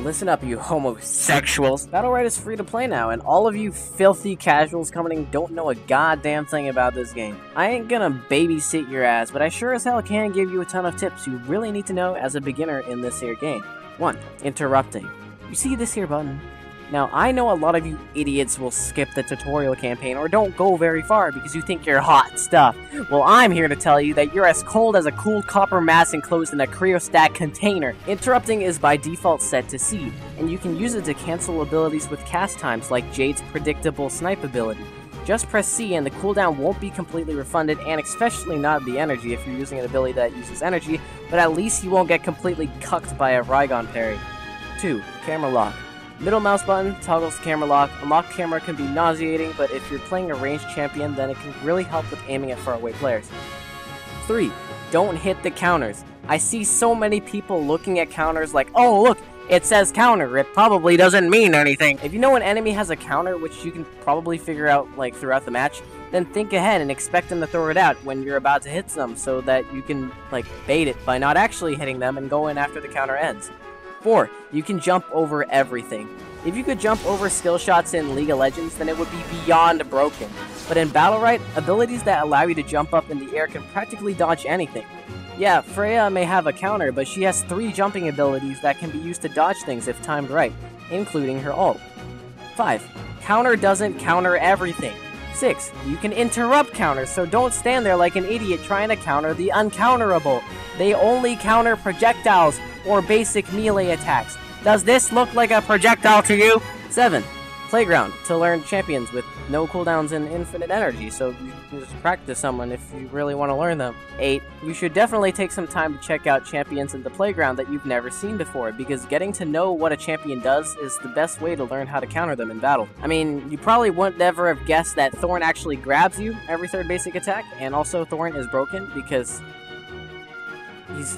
Listen up, you homosexuals. BattleRite is free to play now, and all of you filthy casuals coming in don't know a goddamn thing about this game. I ain't gonna babysit your ass, but I sure as hell can give you a ton of tips you really need to know as a beginner in this here game. 1. Interrupting. You see this here button? Now, I know a lot of you idiots will skip the tutorial campaign or don't go very far because you think you're hot stuff. Well, I'm here to tell you that you're as cold as a cooled copper mass enclosed in a cryostat container. Interrupting is by default set to C, and you can use it to cancel abilities with cast times like Jade's predictable snipe ability. Just press C and the cooldown won't be completely refunded, and especially not the energy if you're using an ability that uses energy, but at least you won't get completely cucked by a Rygon parry. 2. Camera lock. Middle mouse button toggles the camera lock. A locked camera can be nauseating, but if you're playing a ranged champion, then it can really help with aiming at faraway players. 3. Don't hit the counters. I see so many people looking at counters like, oh look, it says counter, it probably doesn't mean anything. If you know an enemy has a counter, which you can probably figure out like throughout the match, then think ahead and expect them to throw it out when you're about to hit them so that you can like bait it by not actually hitting them and go in after the counter ends. 4. You can jump over everything. If you could jump over skill shots in League of Legends, then it would be beyond broken. But in BattleRite, abilities that allow you to jump up in the air can practically dodge anything. Yeah, Freya may have a counter, but she has 3 jumping abilities that can be used to dodge things if timed right, including her ult. 5. Counter doesn't counter everything. 6. You can interrupt counters, so don't stand there like an idiot trying to counter the uncounterable. They only counter projectiles or basic melee attacks. Does this look like a projectile to you? 7. Playground, to learn champions with no cooldowns and infinite energy, so you can just practice someone if you really want to learn them. 8. You should definitely take some time to check out champions in the playground that you've never seen before, because getting to know what a champion does is the best way to learn how to counter them in battle. I mean, you probably wouldn't ever have guessed that Thorn actually grabs you every 3rd basic attack, and also Thorn is broken because he's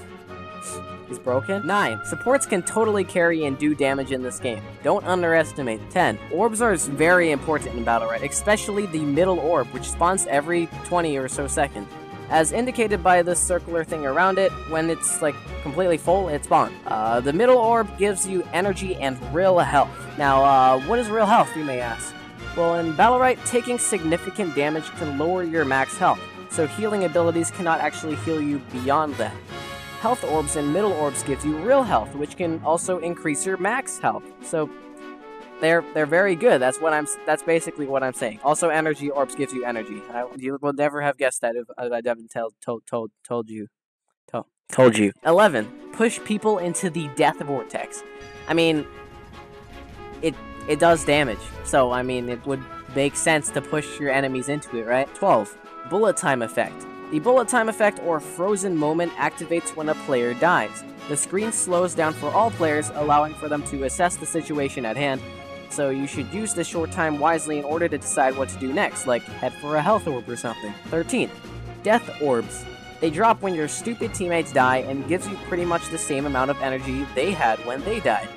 broken. 9. Supports can totally carry and do damage in this game. Don't underestimate. 10. Orbs are very important in BattleRite, especially the middle orb, which spawns every 20 or so seconds. As indicated by this circular thing around it, when it's like completely full, it spawns. The middle orb gives you energy and real health. Now, what is real health, you may ask? Well, in BattleRite, taking significant damage can lower your max health, so healing abilities cannot actually heal you beyond that. Health orbs and middle orbs gives you real health, which can also increase your max health. So they're very good. That's basically what I'm saying. Also, energy orbs gives you energy. You would never have guessed that if I haven't told you. 11. Push people into the death vortex. I mean, it does damage. So I mean, it would make sense to push your enemies into it, right? 12. Bullet time effect. The bullet time effect or frozen moment activates when a player dies. The screen slows down for all players, allowing for them to assess the situation at hand, so you should use this short time wisely in order to decide what to do next, like head for a health orb or something. 13. Death orbs. They drop when your stupid teammates die and gives you pretty much the same amount of energy they had when they died.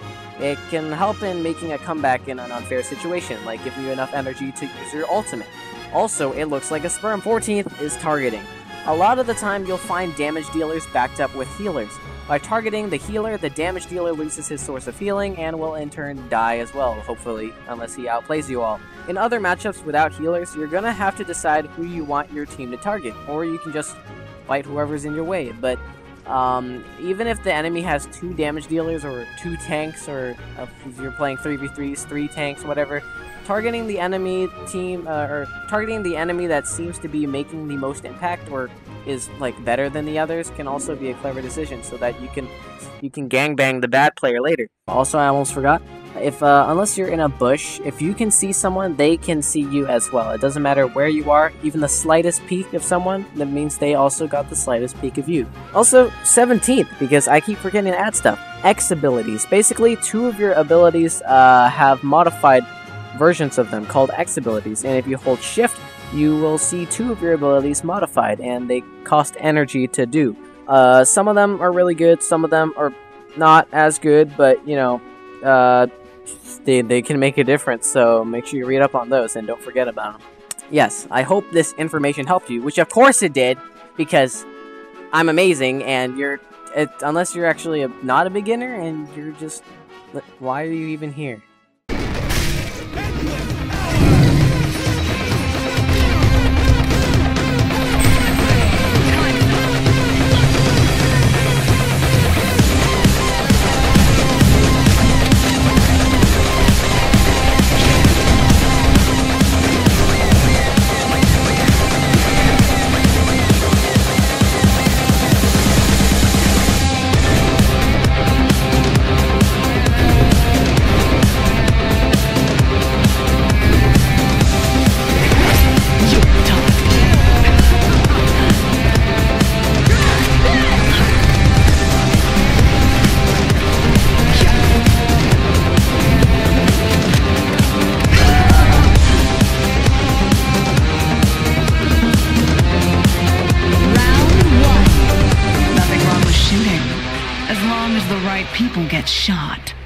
It can help in making a comeback in an unfair situation, like giving you enough energy to use your ultimate. Also, it looks like a sperm. 14th is targeting. A lot of the time, you'll find damage dealers backed up with healers. By targeting the healer, the damage dealer loses his source of healing and will in turn die as well, hopefully, unless he outplays you all. In other matchups without healers, you're gonna have to decide who you want your team to target, or you can just fight whoever's in your way. But even if the enemy has 2 damage dealers or 2 tanks, or if you're playing 3v3s, 3 tanks, whatever, targeting the enemy team, or targeting the enemy that seems to be making the most impact or is like better than the others can also be a clever decision, so that you can gangbang the bad player later. Also, I almost forgot. If unless you're in a bush, if you can see someone, they can see you as well. It doesn't matter where you are, even the slightest peek of someone, that means they also got the slightest peek of you. Also, 17th, because I keep forgetting to add stuff. X abilities. Basically, 2 of your abilities have modified versions of them called X abilities, and if you hold shift, you will see 2 of your abilities modified, and they cost energy to do. Some of them are really good, some of them are not as good, but you know, they can make a difference, so make sure you read up on those and don't forget about them. Yes, I hope this information helped you, which of course it did, because I'm amazing, and unless you're actually not a beginner and you're just Why are you even here? People get shot.